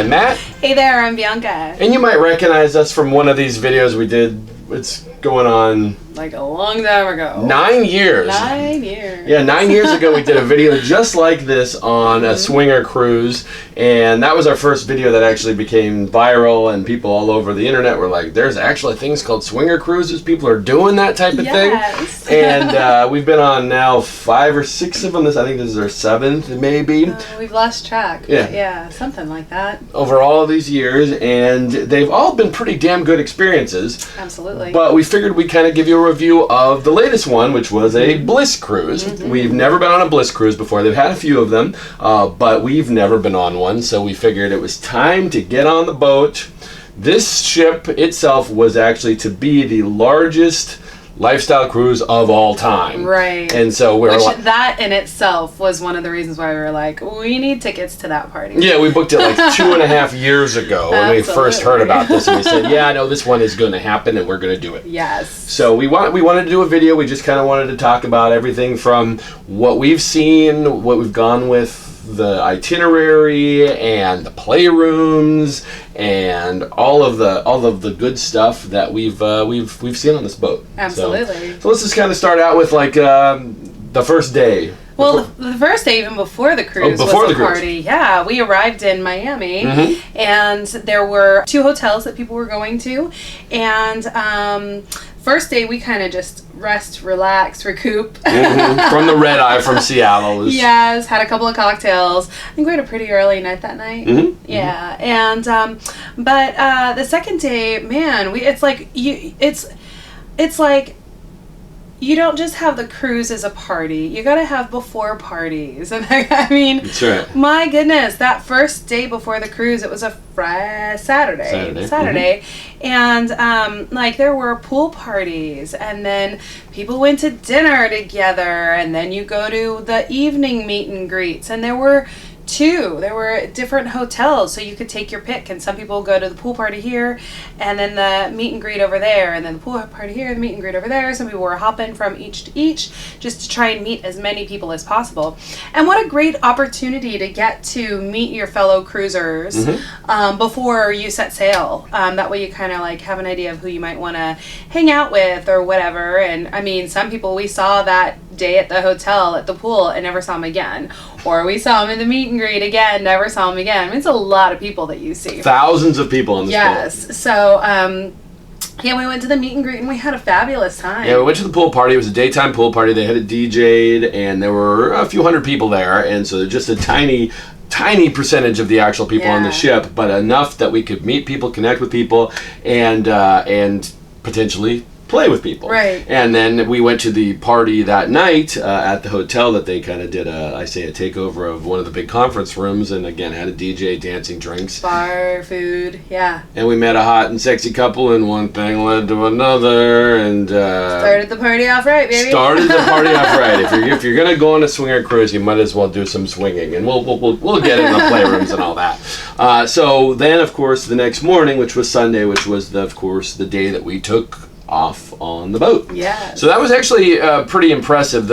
I'm Matt. Hey there, I'm Bianca. And you might recognize us from one of these videos we did. It's going on... like a long time ago. 9 years. 9 years. Yeah, 9 years ago we did a video just like this on a swinger cruise. And that was our first video that actually became viral. And people all over the internet were like, there's actually things called swinger cruises. People are doing that type of thing. And we've been on now 5 or 6 of them. I think this is our 7th, maybe. We've lost track. Yeah, something like that. Over all of these years. And they've all been pretty damn good experiences. Absolutely. But we figured we'd kind of give you a review of the latest one, which was a Bliss Cruise. We've never been on a Bliss Cruise before. They've had a few of them, but we've never been on one, so we figured it was time to get on the boat. This ship itself was actually to be the largest lifestyle cruise of all time. Right. And so that in itself was one of the reasons why we were like, we need tickets to that party. Yeah, we booked it like 2.5 years ago when we first heard about this, and we said, yeah, I know this one is going to happen and we're going to do it. Yes. So we wanted to do a video. We just kind of wanted to talk about everything from what we've seen, what we've gone with, the itinerary and the playrooms and all of the good stuff that we've seen on this boat. Absolutely. So let's just kind of start out with like the first day. Well, the first day, even before the cruise, was the party. Yeah, we arrived in Miami, and there were 2 hotels that people were going to, and first day we kind of just rest, relax, recoup. From the red eye from Seattle. Yes, had a couple of cocktails. I think we had a pretty early night that night. Yeah, and but the second day, man, it's like you don't just have the cruise as a party. You got to have before parties. And I mean, that's right. My goodness, that first day before the cruise, it was a Saturday. And like there were pool parties, and then people went to dinner together, and then you go to the evening meet and greets, and there were different hotels, so you could take your pick, and some people go to the pool party here and then the meet and greet over there, and then the pool party here, the meet and greet over there. Some people were hopping from each to each just to try and meet as many people as possible. And what a great opportunity to get to meet your fellow cruisers before you set sail. That way you kind of like have an idea of who you might want to hang out with or whatever. And I mean, some people we saw that day at the hotel at the pool and never saw them again, or we saw them in the meet and greet again, never saw them again. I mean, it's a lot of people that you see. Thousands of people on this boat. Yes. So yeah, we went to the meet and greet and we had a fabulous time. Yeah, we went to the pool party. It was a daytime pool party. They had it DJ'd, and there were a few hundred people there, and so just a tiny percentage of the actual people on the ship, but enough that we could meet people, connect with people, and potentially play with people. Right. And then we went to the party that night at the hotel that they kind of did a takeover of one of the big conference rooms, and again had a DJ, dancing, drinks, bar, food, yeah. And we met a hot and sexy couple, and one thing led to another, and started the party off right, baby. Started the party off right. If you're gonna go on a swinger cruise, you might as well do some swinging, and we'll get into the playrooms and all that. So then, of course, the next morning, which was Sunday, which was the day that we took off on the boat. Yeah. So that was actually pretty impressive.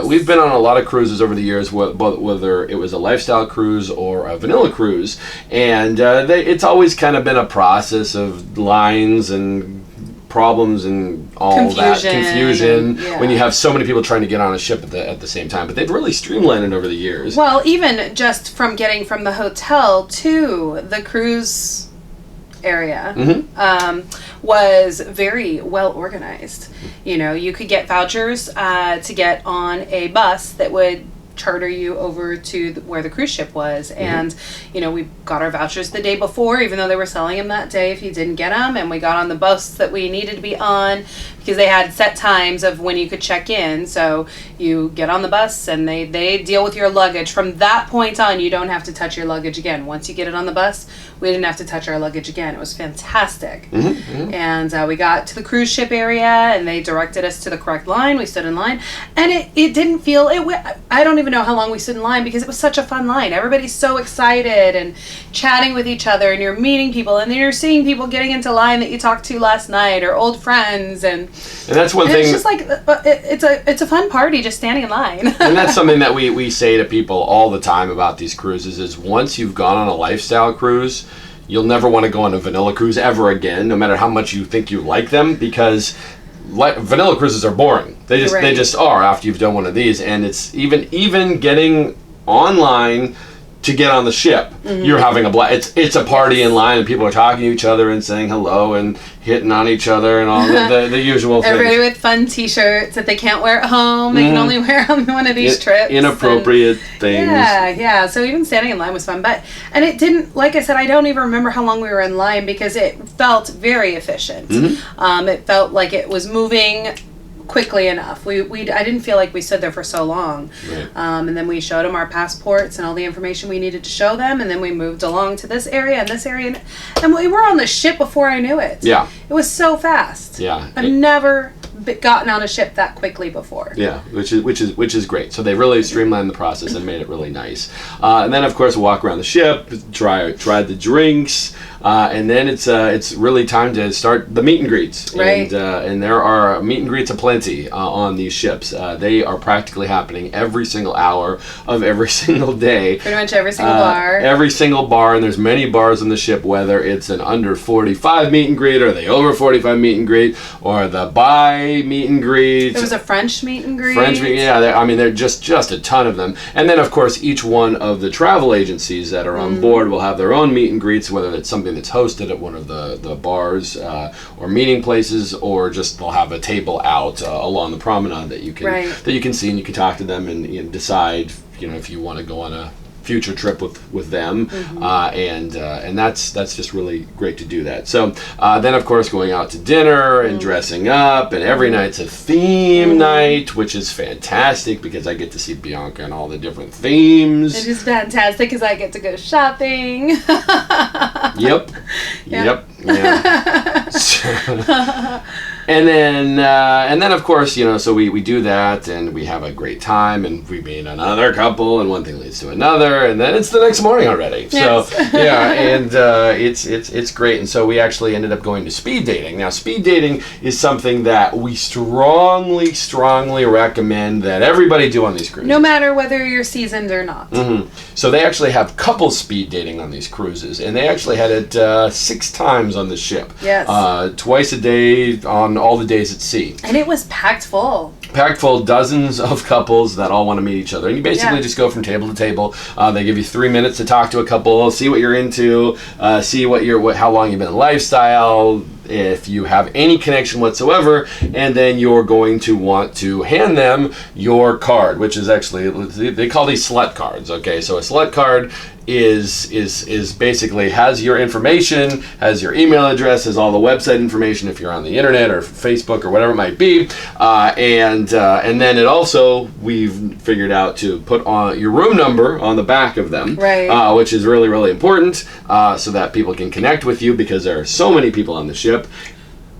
We've been on a lot of cruises over the years, whether it was a lifestyle cruise or a vanilla cruise, and it's always kind of been a process of lines and problems and all confusion when you have so many people trying to get on a ship at the same time. But they've really streamlined it over the years. Well, even just from getting from the hotel to the cruise area was very well organized. You know, you could get vouchers to get on a bus that would charter you over to where the cruise ship was, and you know, we got our vouchers the day before, even though they were selling them that day if you didn't get them, and we got on the bus that we needed to be on because they had set times of when you could check in. So you get on the bus and they deal with your luggage. From that point on, you don't have to touch your luggage again. Once you get it on the bus, we didn't have to touch our luggage again. It was fantastic. And we got to the cruise ship area and they directed us to the correct line. We stood in line, and it didn't feel, I don't even know how long we stood in line because it was such a fun line. Everybody's so excited and chatting with each other, and you're meeting people, and then you're seeing people getting into line that you talked to last night or old friends, and that's one thing. It's just like it's a fun party just standing in line. And that's something that we say to people all the time about these cruises is once you've gone on a lifestyle cruise, you'll never want to go on a vanilla cruise ever again, no matter how much you think you like them, because vanilla cruises are boring. They just are after you've done one of these, and it's even getting online to get on the ship. You're having a blast. It's a party in line, and people are talking to each other and saying hello and hitting on each other and all the usual things. Everybody with fun T-shirts that they can't wear at home. They can only wear on one of these trips. Inappropriate things. Yeah. So even standing in line was fun, and it didn't. Like I said, I don't even remember how long we were in line because it felt very efficient. It felt like it was moving quickly enough. I didn't feel like we stood there for so long. Right. And then we showed them our passports and all the information we needed to show them, and then we moved along to this area and this area, and we were on the ship before I knew it. Yeah. It was so fast. Yeah. I've never gotten on a ship that quickly before. Yeah, which is great. So they really streamlined the process and made it really nice. And then of course walk around the ship, try the drinks, and then it's really time to start the meet and greets. Right. And there are meet and greets aplenty on these ships. They are practically happening every single hour of every single day. Pretty much every single bar. Every single bar, and there's many bars on the ship, whether it's an under 45 meet and greet or the over 45 meet and greet or the bi meet and greet. There was a French meet and greet. They're just a ton of them. And then of course each one of the travel agencies that are on board will have their own meet and greets, whether it's something that's hosted at one of the bars or meeting places, or just they'll have a table out along the promenade that you can see, and you can talk to them and decide if you want to go on a future trip with them, and that's just really great to do that. So then of course going out to dinner and dressing up, and every night's a theme night, which is fantastic because I get to see Bianca and all the different themes. It is fantastic because I get to go shopping. Yep. Yeah. And then of course, so we do that, and we have a great time, and we meet another couple, and one thing leads to another, and then it's the next morning already. Yes. So and it's great. And so we actually ended up going to speed dating. Now, speed dating is something that we strongly recommend that everybody do on these cruises. No matter whether you're seasoned or not. So they actually have couples speed dating on these cruises, and they actually had it 6 times on the ship. Yes. Twice a day on all the days at sea. And it was packed full. Dozens of couples that all want to meet each other. And you basically just go from table to table. They give you 3 minutes to talk to a couple, see what you're into, see how long you've been in lifestyle, if you have any connection whatsoever, and then you're going to want to hand them your card, which is actually, they call these slut cards. Okay, so a slut card is basically has your information, has your email address, has all the website information if you're on the internet or Facebook or whatever it might be, and then it also, we've figured out to put on your room number on the back of them, right, which is really important, so that people can connect with you because there are so many people on the ship.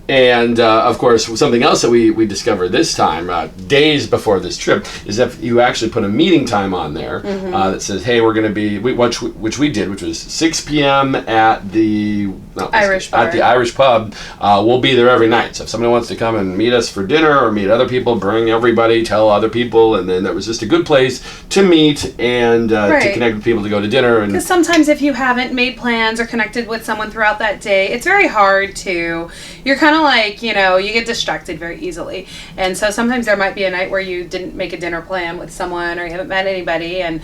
And of course, something else that we discovered this time, days before this trip, is that you actually put a meeting time on there that says, hey, we're going to be, which we did, which was 6 p.m. at the Irish bar. At the Irish pub. We'll be there every night. So if somebody wants to come and meet us for dinner or meet other people, bring everybody, tell other people, and then that was just a good place to meet and to connect with people, to go to dinner. Because sometimes if you haven't made plans or connected with someone throughout that day, it's very hard to, you're kind of like, you get distracted very easily. And so sometimes there might be a night where you didn't make a dinner plan with someone or you haven't met anybody. And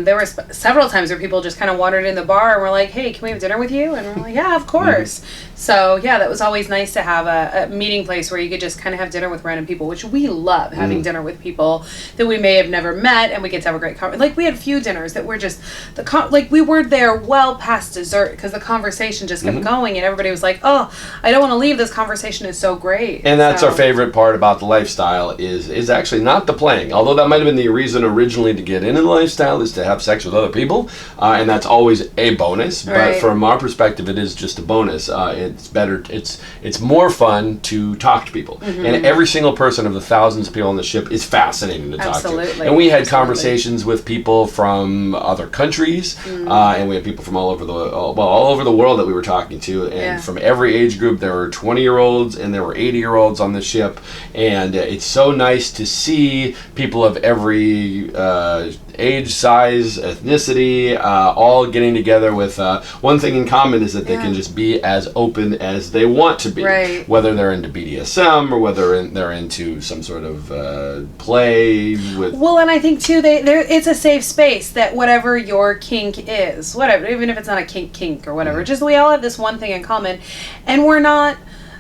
there were several times where people just kind of wandered in the bar and were like, hey, can we have dinner with you? And we're like, yeah, of course. So yeah, that was always nice to have a meeting place where you could just kind of have dinner with random people, which we love, having dinner with people that we may have never met, and we get to have a great conversation. Like, we had a few dinners that were just we were there well past dessert because the conversation just kept going, and everybody was like, oh, I don't want to leave this conversation conversation is so great. And that's our favorite part about the lifestyle is actually not the playing. Although that might have been the reason originally to get into the lifestyle is to have sex with other people, and that's always a bonus. But from our perspective, it is just a bonus. It's better. It's more fun to talk to people, and every single person of the thousands of people on the ship is fascinating to talk to. And we had conversations with people from other countries, and we had people from all over the world that we were talking to, and from every age group. There were 20-year-olds and there were 80-year-olds on the ship, and it's so nice to see people of every age, size, ethnicity, all getting together with one thing in common is that they can just be as open as they want to be, whether they're into BDSM or whether they're into some sort of play with. Well, and I think too, it's a safe space that whatever your kink is, whatever, even if it's not a kink or whatever, just we all have this one thing in common, and we're not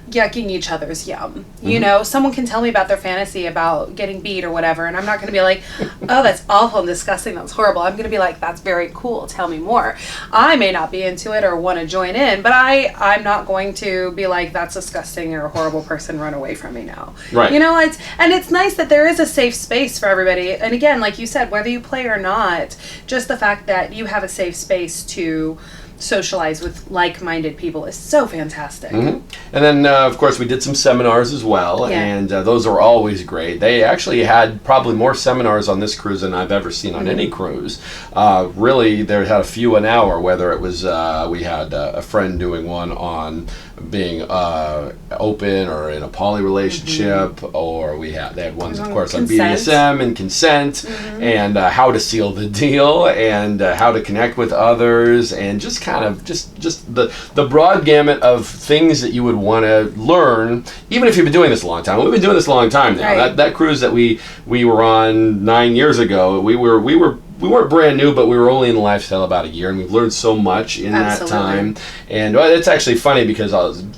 yucking each other's yum. You know, someone can tell me about their fantasy about getting beat or whatever, and I'm not going to be like, oh, that's awful and disgusting, that's horrible. I'm going to be like, that's very cool, tell me more. I may not be into it or want to join in, but I'm not going to be like, that's disgusting, you're a horrible person, run away from me now. Right. You know, it's nice that there is a safe space for everybody. And again, like you said, whether you play or not, just the fact that you have a safe space to socialize with like-minded people is so fantastic. And then of course we did some seminars as well, and those are always great. They actually had probably more seminars on this cruise than I've ever seen on any cruise. Really, they had a few an hour, whether it was we had a friend doing one on being open or in a poly relationship, or they had ones of course on BDSM and consent, and how to seal the deal, and how to connect with others, and just kind of just the broad gamut of things that you would want to learn, even if you've been doing this a long time. We've been doing this a long time now. That cruise that we were on 9 years ago, we weren't brand new, but we were only in the lifestyle about a year, and we've learned so much in that time. And it's actually funny because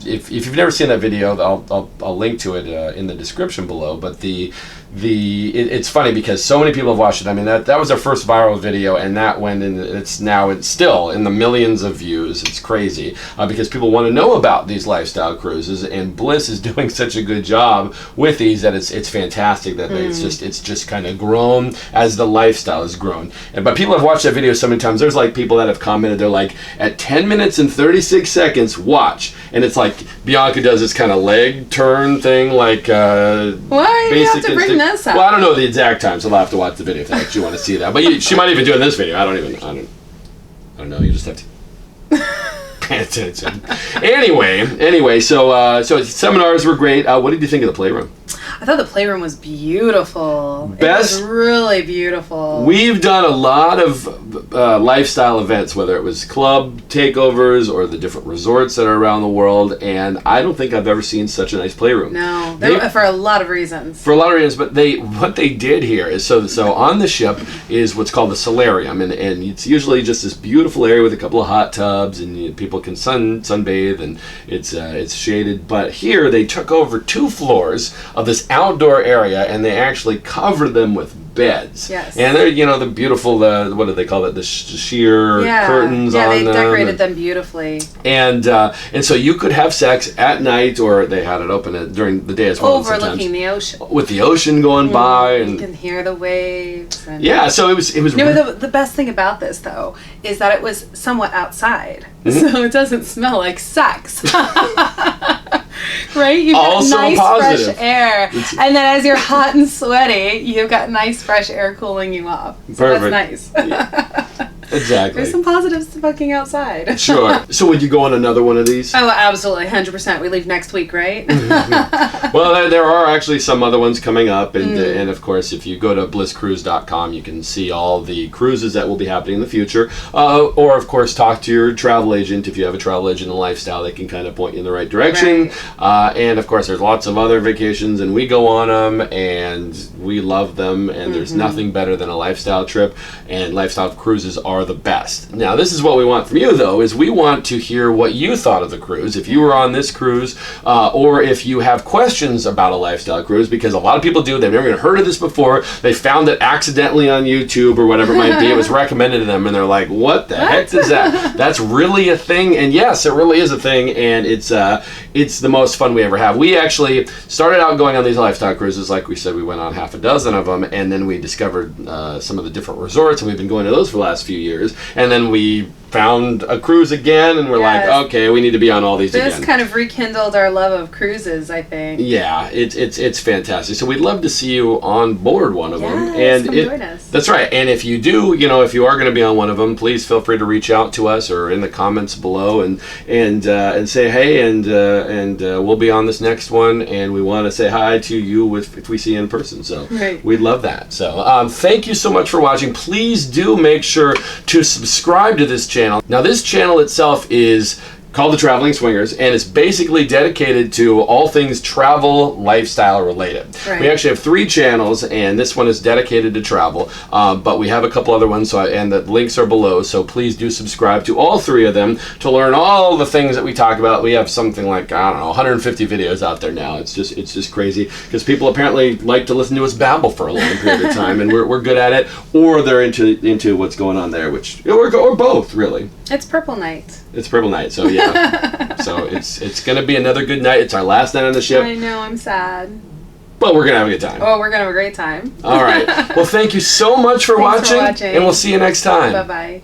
if you've never seen that video, I'll link to it in the description below. But it's funny because so many people have watched it. I mean, that was our first viral video, and that went in. It's still in the millions of views. It's crazy because people want to know about these lifestyle cruises, and Bliss is doing such a good job with these that it's fantastic that it's just kind of grown as the lifestyle has grown. But people have watched that video so many times. There's like people that have commented, they're like, at 10 minutes and 36 seconds, watch. And it's like Bianca does this kind of leg turn thing, like why do you have to bring this up? Well, I don't know the exact time, so I'll have to watch the video if you actually want to see that. But she might even do it in this video. I don't know. You just have to pay attention. Anyway, so seminars were great. What did you think of the Playroom? I thought the Playroom was beautiful. It was really beautiful. We've done a lot of lifestyle events, whether it was club takeovers or the different resorts that are around the world, and I don't think I've ever seen such a nice Playroom. No, for a lot of reasons. But what they did here is so on the ship is what's called the solarium, and it's usually just this beautiful area with a couple of hot tubs, and people can sunbathe, and it's shaded. But here they took over 2 floors of this outdoor area, and they actually covered them with beds. Yes. And they're, the beautiful, what do they call it? The sheer curtains on them. Yeah, they decorated them beautifully. And so you could have sex at night, or they had it open during the day as well. Overlooking the ocean. With the ocean going by. And you can hear the waves. And so it was the best thing about this, though, is that it was somewhat outside. So it doesn't smell like sex. Right? You've got also nice positive. fresh air. And then as you're hot and sweaty, you've got nice fresh air cooling you off. So Perfect. that's nice. Exactly. There's some positives to fucking outside. Sure. So would you go on another one of these? Oh, absolutely. 100%. We leave next week, right? Well, there are actually some other ones coming up. And of course, if you go to blisscruise.com, you can see all the cruises that will be happening in the future. Or, of course, talk to your travel agent. If you have a travel agent in lifestyle, they can kind of point you in the right direction. Right. And, of course, there's lots of other vacations, and we go on them, and we love them. And there's nothing better than a lifestyle trip. And lifestyle cruises are are the best. Now, this is what we want from you, though, is we want to hear what you thought of the cruise. If you were on this cruise, or if you have questions about a lifestyle cruise, because a lot of people do. They've never even heard of this before. They found it accidentally on YouTube or whatever it might be. It was recommended to them, and they're like, what the heck is that? That's really a thing. And yes, it really is a thing, and it's the most fun we ever have. We actually started out going on these lifestyle cruises. Like we said, we went on half a dozen of them, and then we discovered some of the different resorts, and we've been going to those for the last few years. And then we found a cruise again, and we're like, okay, we need to be on all these again. This kind of rekindled our love of cruises, I think. Yeah, it's fantastic. So we'd love to see you on board one of them. And come join us. That's right. And if you do, if you are going to be on one of them, please feel free to reach out to us or in the comments below and say hey, and we'll be on this next one, and we want to say hi to you if we see you in person. So we'd love that. So thank you so much for watching. Please do make sure to subscribe to this channel. Now, this channel itself is called The Traveling Swingers, and it's basically dedicated to all things travel, lifestyle related. Right. We actually have 3 channels, and this one is dedicated to travel, but we have a couple other ones, and the links are below, so please do subscribe to all 3 of them to learn all the things that we talk about. We have something like, I don't know, 150 videos out there now. It's just crazy, because people apparently like to listen to us babble for a long period of time, and we're good at it, or they're into what's going on there, or both, really. It's Purple Night. It's Purple Night, so yeah. So it's going to be another good night. It's our last night on the ship. I know, I'm sad. But we're going to have a good time. Oh, we're going to have a great time. All right. Well, thank you so much for watching, and we'll see you next time. Bye-bye.